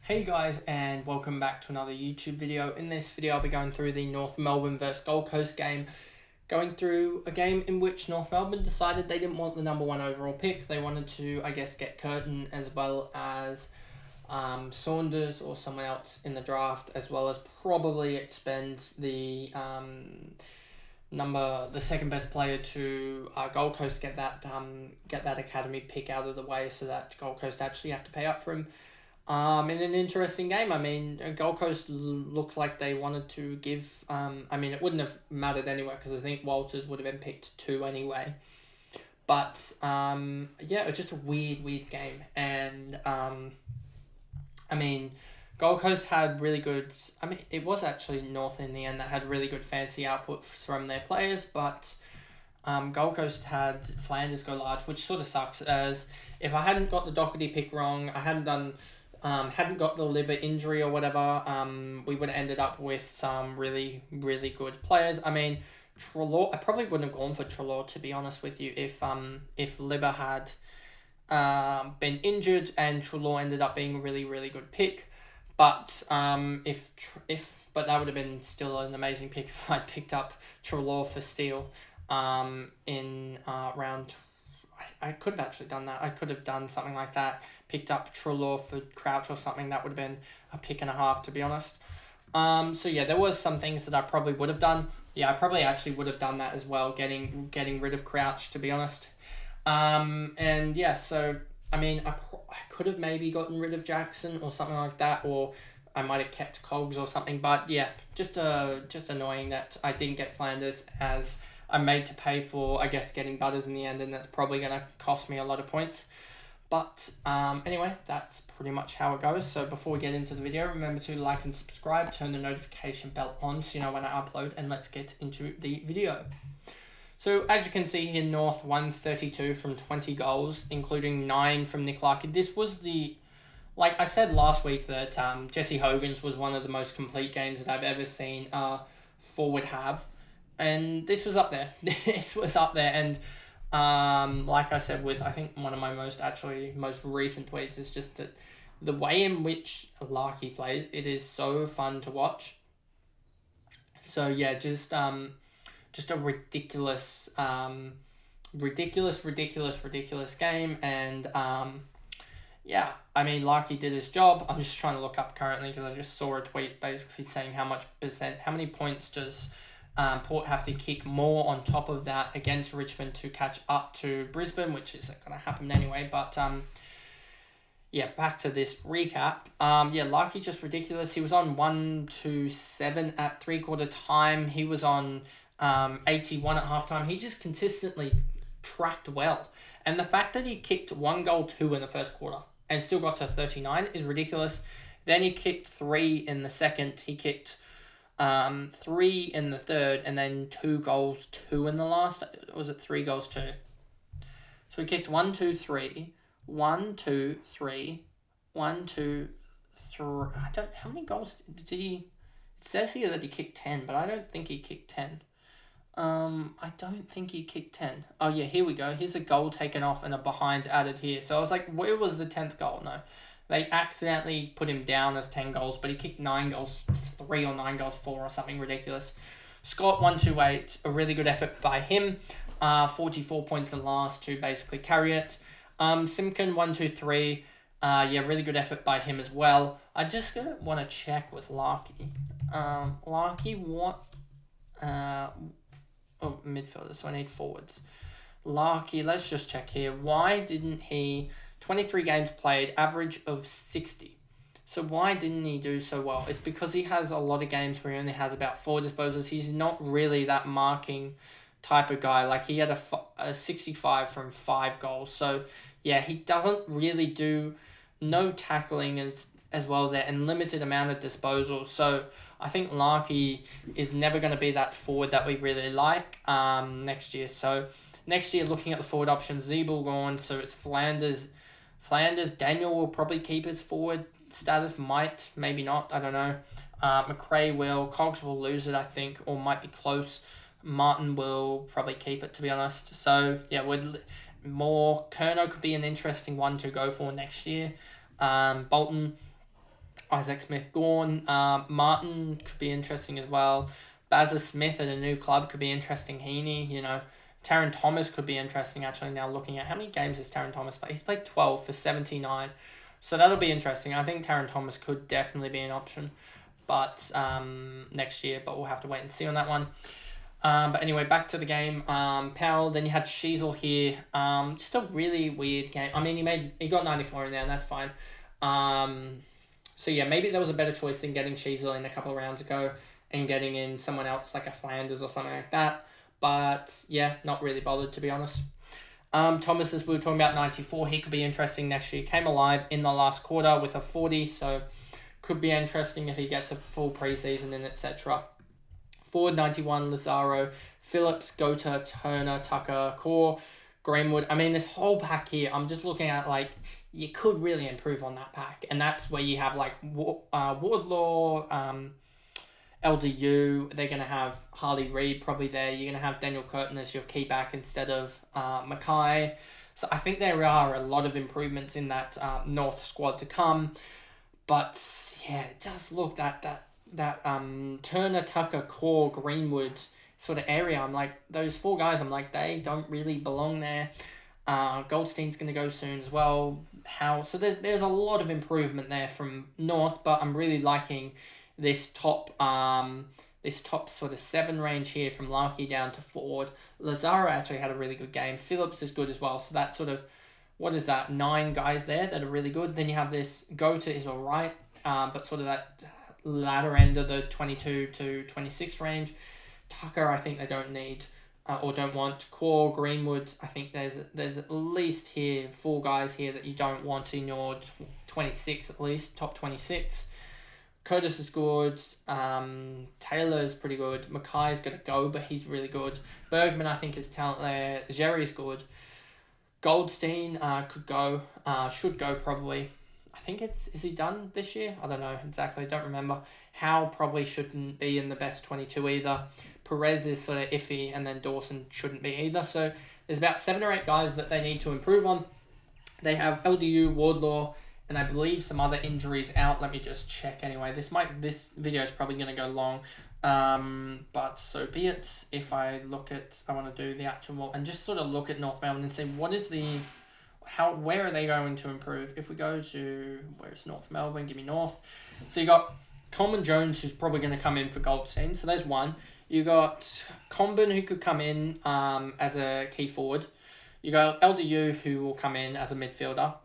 Hey guys, and welcome back to another YouTube video. In this video I'll be going through the North Melbourne versus Gold Coast game. Going through a game in which North Melbourne decided they didn't want the number 1 overall pick. They wanted to, get Curtin as well as Saunders or someone else in the draft, as well as probably expend the the second best player to Gold Coast, get that academy pick out of the way so that Gold Coast actually have to pay up for him. In an interesting game. Gold Coast looked like they wanted to give... it wouldn't have mattered anyway because I think Walters would have been picked 2 anyway. But, it was just a weird game. And, Gold Coast had really good... it was actually North in the end that had really good fancy output from their players, but... Gold Coast had Flanders go large, which sort of sucks, as if I hadn't got the Doherty pick wrong, I hadn't got the liver injury or whatever, we would have ended up with some really good players. Treloar, I probably wouldn't have gone for Treloar, to be honest with you, if Liver had been injured and Treloar ended up being a really good pick. But but that would have been still an amazing pick if I'd picked up Treloar for Steele in round. I could have actually done that. I could have done something like that. Picked up Treloar for Crouch or something. That would have been a pick and a half, to be honest. There was some things that I probably would have done. Yeah, I probably actually would have done that as well, getting rid of Crouch, to be honest. I could have maybe gotten rid of Jackson or something like that, or I might have kept Cogs or something. But yeah, just annoying that I didn't get Flanders, as I'm made to pay for, getting Butters in the end, and that's probably going to cost me a lot of points. But anyway, that's pretty much how it goes. So before we get into the video, remember to like and subscribe, turn the notification bell on so you know when I upload, and let's get into the video. So as you can see here, North 132 from 20 goals, including 9 from Nick Larkin. This was like I said last week, that Jesse Hogan's was one of the most complete games that I've ever seen forward have. And this was up there. And like I said, with I think one of my most recent tweets, is just that the way in which Larky plays, it is so fun to watch. So yeah, just a ridiculous game, and Larky did his job. I'm just trying to look up currently because I just saw a tweet basically saying how many points does Port have to kick more on top of that against Richmond to catch up to Brisbane, which isn't going to happen anyway. But back to this recap. Larky just ridiculous. He was on 1-7 at 3/4 time. He was on 81 at halftime. He just consistently tracked well. And the fact that he kicked 1 goal 2 in the first quarter and still got to 39 is ridiculous. Then he kicked 3 in the second. He kicked 3 in the third, and then 2 goals 2 in the last. Was it 3 goals 2? So he kicked 1, 2, 3. 1, 2, 3. 1, 2, 3. How many goals did he... It says here that he kicked 10, but I don't think he kicked 10. I don't think he kicked 10. Oh yeah, here we go. Here's a goal taken off and a behind added here. So I was like, where was the 10th goal? No. They accidentally put him down as 10 goals, but he kicked 9 goals 3 or 9 goals 4 or something ridiculous. Scott 128, a really good effort by him. 44 points in the last to basically carry it. Simkin 123, really good effort by him as well. I just want to check with Larky. Larky, what? Midfielders, so I need forwards. Larky, let's just check here. Why didn't he... 23 games played, average of 60. So why didn't he do so well? It's because he has a lot of games where he only has about 4 disposals. He's not really that marking type of guy. Like, he had a 65 from 5 goals. So, yeah, he doesn't really do no tackling as well there, and limited amount of disposals. So I think Larky is never going to be that forward that we really like next year. So next year, looking at the forward options, Zeeble gone, so it's Flanders. Daniel will probably keep his forward status, maybe not, I don't know. McRae will, Cogs will lose it, I think, or might be close. Martin will probably keep it, to be honest. So, yeah, Kerno could be an interesting one to go for next year. Bolton, Isaac Smith gone. Martin could be interesting as well. Bazza Smith at a new club could be interesting. Heaney, Taron Thomas could be interesting actually now looking at how many games has Taron Thomas played. He's played 12 for 79. So that'll be interesting. I think Taron Thomas could definitely be an option but next year, but we'll have to wait and see on that one. But anyway, back to the game. Powell, then you had Sheasel here. Just a really weird game. I mean, he got 94 in there, and that's fine. So yeah, maybe there was a better choice than getting Sheasel in a couple of rounds ago and getting in someone else like a Flanders or something like that. But yeah, not really bothered to be honest. Thomas, as we were talking about, 94. He could be interesting next year. Came alive in the last quarter with a 40, so could be interesting if he gets a full preseason and etc. Forward 91, Lazaro, Phillips, Gota, Turner, Tucker, Core, Greenwood. I mean, this whole pack here, I'm just looking at like, you could really improve on that pack. And that's where you have like Wardlaw, LDU. They're going to have Harley Reid probably there. You're going to have Daniel Curtin as your key back instead of Mackay. So I think there are a lot of improvements in that North squad to come. But yeah, it does look that Turner, Tucker, Core, Greenwood sort of area. I'm like, those four guys, I'm like, they don't really belong there. Goldstein's going to go soon as well. So there's a lot of improvement there from North, but I'm really liking this top sort of 7 range here from Larky down to forward. Lazaro actually had a really good game. Phillips is good as well. So that's sort of, 9 guys there that are really good. Then you have this Gota is all right, but sort of that latter end of the 22 to 26 range. Tucker, I think they don't need or don't want. Core, Greenwood, I think there's at least here 4 guys here that you don't want in your 26 at least, top 26. Curtis is good. Taylor's pretty good. Mackay's got to go, but he's really good. Bergman, I think, is talent there. Jerry's good. Goldstein could go, should go probably. I think is he done this year? I don't know exactly, don't remember. Howe probably shouldn't be in the best 22 either. Perez is sort of iffy, and then Dawson shouldn't be either. So there's about 7 or 8 guys that they need to improve on. They have LDU, Wardlaw, and I believe some other injuries out. Let me just check anyway. This video is probably going to go long. But so be it. If I want to do the actual and just sort of look at North Melbourne and see where are they going to improve. If we go to, where's North Melbourne? Give me North. So you got Coleman Jones, who's probably going to come in for Goldstein. So there's one. You got Comben, who could come in as a key forward. You got LDU, who will come in as a midfielder.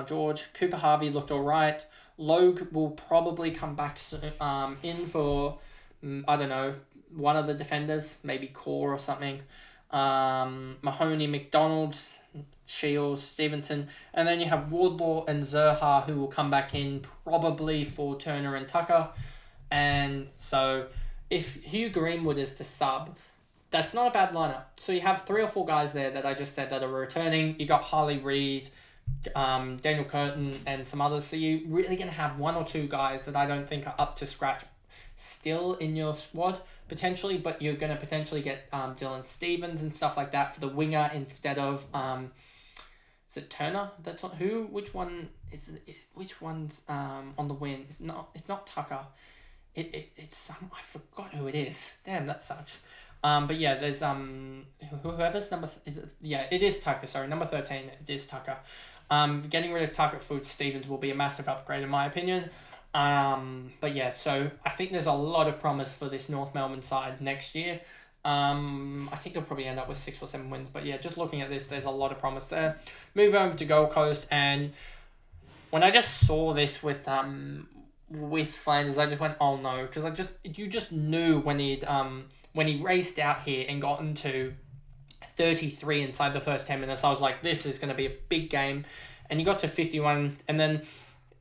George Cooper Harvey looked all right. Logue will probably come back in for, I don't know, one of the defenders, maybe Core or something. Mahoney, McDonald, Shields, Stevenson, and then you have Wardlaw and Zerha who will come back in probably for Turner and Tucker. And so if Hugh Greenwood is the sub, that's not a bad lineup. So you have 3 or 4 guys there that I just said that are returning. You got Harley Reid, Daniel Curtin, and some others. So you're really going to have 1 or 2 guys that I don't think are up to scratch still in your squad potentially, but you're going to potentially get Dylan Stevens and stuff like that for the winger instead of is it Turner? That's not who. Which one is it? Which one's on the wing? It's not Tucker. It's some, I forgot who it is. Damn, that sucks. But yeah, there's whoever's it is Tucker. Sorry, number 13. It is Tucker. Getting rid of Tucker for Stevens will be a massive upgrade in my opinion. But yeah, so I think there's a lot of promise for this North Melbourne side next year. I think they'll probably end up with 6 or 7 wins. But yeah, just looking at this, there's a lot of promise there. Move over to Gold Coast, and when I just saw this with Flanders, I just went, oh no, because you just knew when he raced out here and got into 33 inside the first 10 minutes, I was like, this is going to be a big game. And he got to 51, and then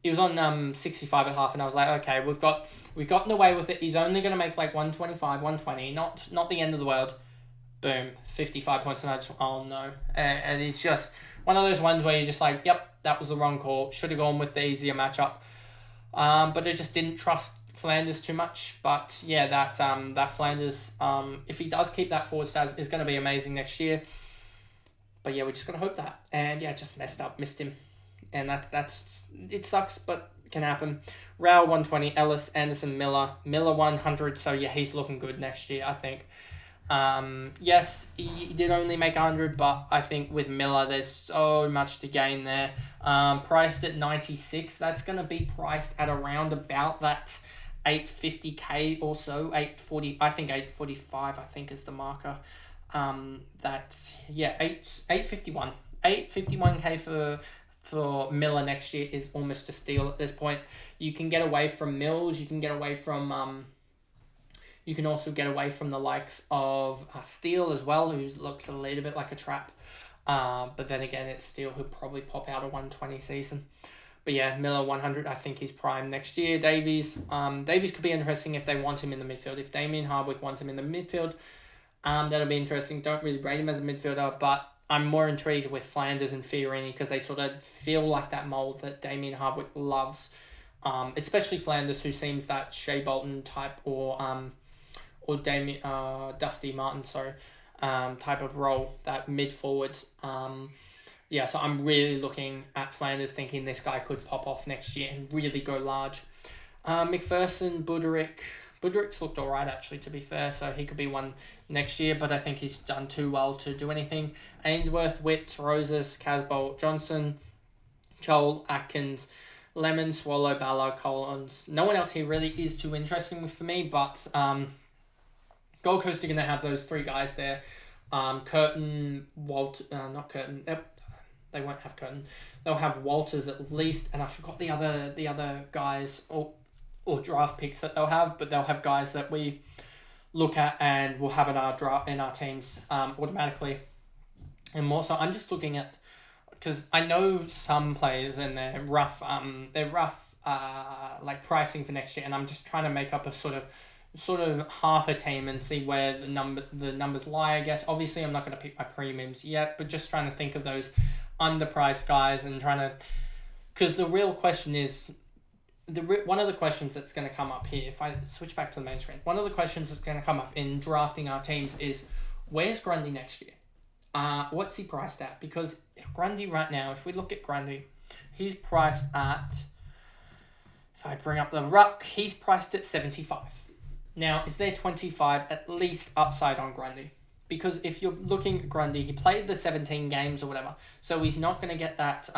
he was on 65 at half, and I was like, okay, we've gotten away with it. He's only going to make like 125, 120, not the end of the world. Boom, 55 points, and I just, oh no. And it's just one of those ones where you're just like, yep, that was the wrong call. Should have gone with the easier matchup. But I just didn't trust Flanders too much. But yeah, that Flanders, if he does keep that forward stats, is going to be amazing next year. But yeah, we're just going to hope that. And yeah, just missed him. And that's it sucks, but can happen. Rao 120, Ellis, Anderson, Miller 100. So yeah, he's looking good next year, I think. Yes, he did only make 100, but I think with Miller, there's so much to gain there. Priced at 96, that's going to be priced at around about that 850k or so, 840. I think 845. I think is the marker. That's 851, 851k for Miller next year is almost a steal at this point. You can get away from Mills. You can get away from You can also get away from the likes of Steele as well, who looks a little bit like a trap. But then again, it's Steele who'll probably pop out a 120 season. But yeah, Miller 100, I think he's prime next year. Davies could be interesting if they want him in the midfield. If Damien Hardwick wants him in the midfield, that'll be interesting. Don't really rate him as a midfielder, but I'm more intrigued with Flanders and Fiorini because they sort of feel like that mould that Damien Hardwick loves. Especially Flanders, who seems that Shea Bolton type or Dusty Martin, type of role, that mid forward. So I'm really looking at Flanders, thinking this guy could pop off next year and really go large. McPherson, Budrick's looked alright actually, to be fair, so he could be one next year, but I think he's done too well to do anything. Ainsworth, Witt, Roses, Casbolt, Johnson, Chol, Atkins, Lemon, Swallow, Ballard, Collins. No one else here really is too interesting for me, but Gold Coast are going to have those three guys there. Curtin, not Curtin. They won't have Curtin. They'll have Walters at least, and I forgot the other guys or draft picks that they'll have, but they'll have guys that we look at and we'll have in our teams automatically. And more so, I'm just looking at, because I know some players and they're rough like pricing for next year, and I'm just trying to make up a sort of half a team and see where the numbers lie, I guess. Obviously, I'm not going to pick my premiums yet, but just trying to think of those underpriced guys and trying to, because the real question is, one of the questions that's going to come up here, if I switch back to the main screen, one of the questions that's going to come up in drafting our teams is, where's Grundy next year? What's he priced at? Because Grundy right now, if we look at Grundy, he's priced at, if I bring up the ruck, he's priced at 75. Now, is there 25 at least upside on Grundy? Because if you're looking at Grundy, he played the 17 games or whatever, so he's not going to get that,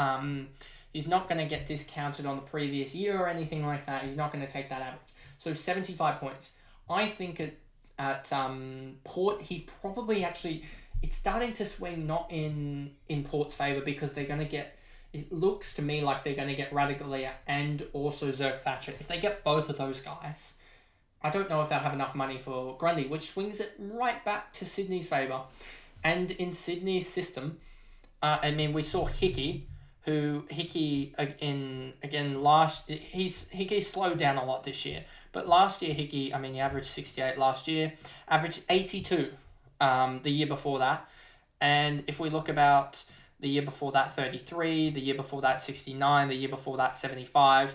he's not going to get discounted on the previous year or anything like that. He's not going to take that average. So 75 points. I think at Port, he's probably actually, it's starting to swing not in Port's favour, because they're going to get, it looks to me like they're going to get Radaglia and also Zerk Thatcher. If they get both of those guys, I don't know if they'll have enough money for Grundy, which swings it right back to Sydney's favour. And in Sydney's system, we saw Hickey Hickey slowed down a lot this year. But last year, Hickey, he averaged 68 last year, averaged 82 the year before that. And if we look about the year before that, 33, the year before that, 69, the year before that, 75,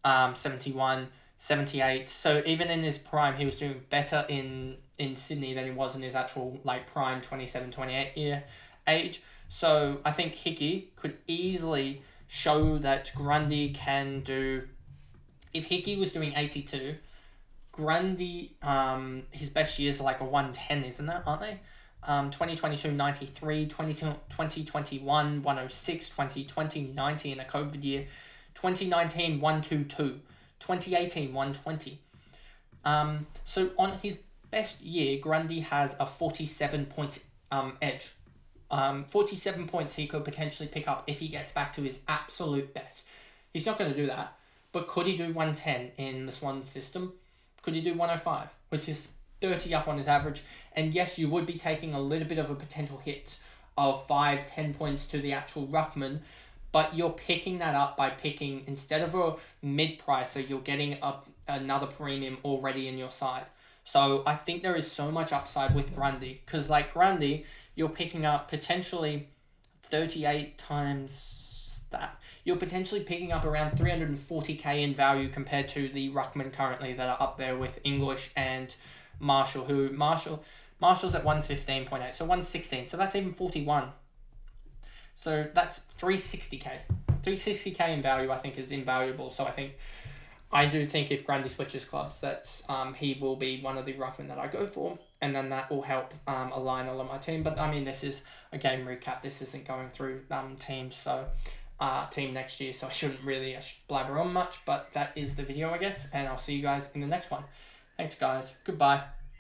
71, 78. So even in his prime, he was doing better in Sydney than he was in his actual prime 27, 28 year age. So I think Hickey could easily show that Grundy can do. If Hickey was doing 82, Grundy, his best years are a 110, isn't that? Aren't they? 2022, 93, 2021, 106, 2020, 90 in a COVID year, 2019, 122, 2018, 120. So on his best year, Grundy has a 47-point edge. 47 points he could potentially pick up if he gets back to his absolute best. He's not going to do that, but could he do 110 in the Swan system? Could he do 105, which is 30 up on his average? And yes, you would be taking a little bit of a potential hit of 5-10 points to the actual ruckman, but you're picking that up by picking, instead of a mid-pricer, you're getting another premium already in your side. So I think there is so much upside with Grundy, because Grundy, you're picking up potentially 38 times that. You're potentially picking up around 340k in value compared to the ruckman currently that are up there with English and Marshall, Marshall's at 115.8, so 116, so that's even 41. So that's 360k 360k in value, I think, is invaluable. So I do think if Grundy switches clubs, that he will be one of the ruckmen that I go for, and then that will help align all of my team. But I mean, this is a game recap. This isn't going through teams, so team next year, so I shouldn't really blabber on much. But that is the video, I guess, and I'll see you guys in the next one. Thanks, guys. Goodbye.